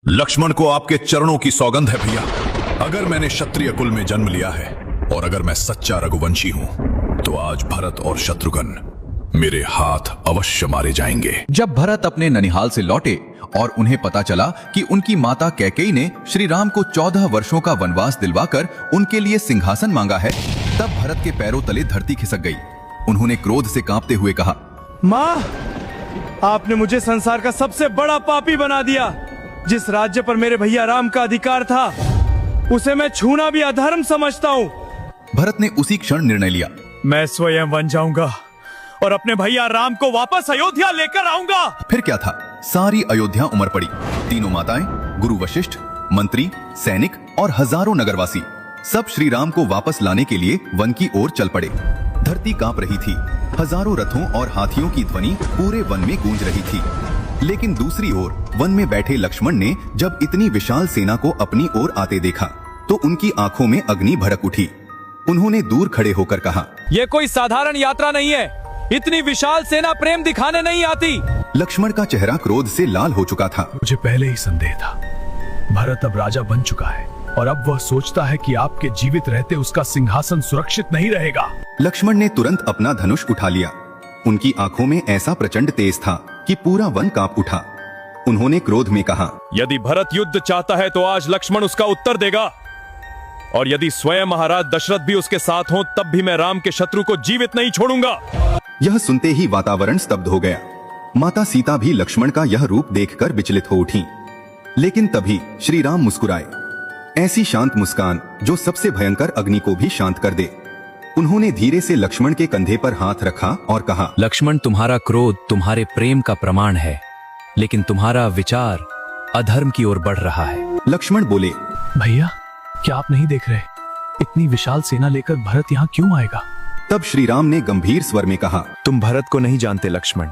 लक्ष्मण को आपके चरणों की सौगंध है भैया। अगर मैंने क्षत्रिय कुल में जन्म लिया है और अगर मैं सच्चा रघुवंशी हूं तो आज भरत और शत्रुघ्न मेरे हाथ अवश्य मारे जाएंगे। जब भरत अपने ननिहाल से लौटे और उन्हें पता चला कि उनकी माता कैकेयी ने श्री राम को 14 वर्षों का वनवास दिलवाकर उनके लिए सिंहासन मांगा है, तब भरत के पैरों तले धरती खिसक गई। उन्होंने क्रोध से कांपते हुए कहा, माँ, आपने मुझे संसार का सबसे बड़ा पापी बना दिया। जिस राज्य पर मेरे भैया राम का अधिकार था उसे मैं छूना भी अधर्म समझता हूँ। भरत ने उसी क्षण निर्णय लिया, मैं स्वयं वन जाऊंगा और अपने भैया राम को वापस अयोध्या लेकर आऊंगा। फिर क्या था, सारी अयोध्या उमड़ पड़ी। तीनों माताएं, गुरु वशिष्ठ, मंत्री, सैनिक और हजारों नगरवासी सब श्री राम को वापस लाने के लिए वन की ओर चल पड़े। धरती कांप रही थी, हजारों रथों और हाथियों की ध्वनि पूरे वन में गूंज रही थी। लेकिन दूसरी ओर वन में बैठे लक्ष्मण ने जब इतनी विशाल सेना को अपनी ओर आते देखा तो उनकी आंखों में अग्नि भड़क उठी। उन्होंने दूर खड़े होकर कहा, ये कोई साधारण यात्रा नहीं है। इतनी विशाल सेना प्रेम दिखाने नहीं आती। लक्ष्मण का चेहरा क्रोध से लाल हो चुका था। मुझे पहले ही संदेह था। भरत अब राजा बन चुका है और अब वह सोचता है कि आपके जीवित रहते उसका सिंहासन सुरक्षित नहीं रहेगा। लक्ष्मण ने तुरंत अपना धनुष उठा लिया। उनकी आंखों में ऐसा प्रचंड तेज था कि पूरा वन कांप उठा। उन्होंने क्रोध में कहा, यदि भरत युद्ध चाहता है तो आज लक्ष्मण उसका उत्तर देगा, और यदि स्वयं महाराज दशरथ भी उसके साथ हों तब भी मैं राम के शत्रु को जीवित नहीं छोड़ूंगा। यह सुनते ही वातावरण स्तब्ध हो गया। माता सीता भी लक्ष्मण का यह रूप देखकर विचलित हो उठी। लेकिन तभी श्री राम मुस्कुराए, ऐसी शांत मुस्कान जो सबसे भयंकर अग्नि को भी शांत कर दे। उन्होंने धीरे से लक्ष्मण के कंधे पर हाथ रखा और कहा, लक्ष्मण, तुम्हारा क्रोध तुम्हारे प्रेम का प्रमाण है, लेकिन तुम्हारा विचार अधर्म की ओर बढ़ रहा है। लक्ष्मण बोले, भैया, क्या आप नहीं देख रहे इतनी विशाल सेना लेकर भरत यहाँ क्यों आएगा? तब श्री राम ने गंभीर स्वर में कहा, तुम भरत को नहीं जानते लक्ष्मण।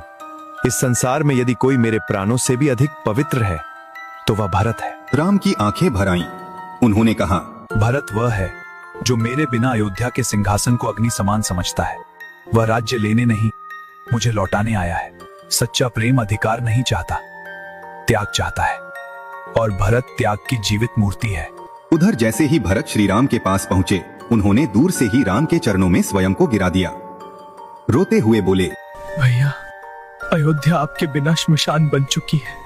इस संसार में यदि कोई मेरे प्राणों से भी अधिक पवित्र है तो वह भरत है। राम की आंखें भर आईं। उन्होंने कहा, भरत वह है जो मेरे बिना अयोध्या के सिंहासन को अग्नि समान समझता है। वह राज्य लेने नहीं, मुझे लौटाने आया है। सच्चा प्रेम अधिकार नहीं चाहता, त्याग चाहता है, और भरत त्याग की जीवित मूर्ति है। उधर जैसे ही भरत श्री राम के पास पहुंचे, उन्होंने दूर से ही राम के चरणों में स्वयं को गिरा दिया। रोते हुए बोले, भैया, अयोध्या आपके बिना श्मशान बन चुकी है।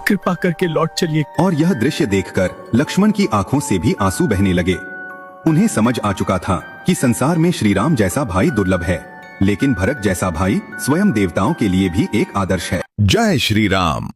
कृपा करके लौट चलिए। और यह दृश्य देखकर लक्ष्मण की आंखों से भी आंसू बहने लगे। उन्हें समझ आ चुका था कि संसार में श्री राम जैसा भाई दुर्लभ है, लेकिन भरत जैसा भाई स्वयं देवताओं के लिए भी एक आदर्श है। जय श्री राम।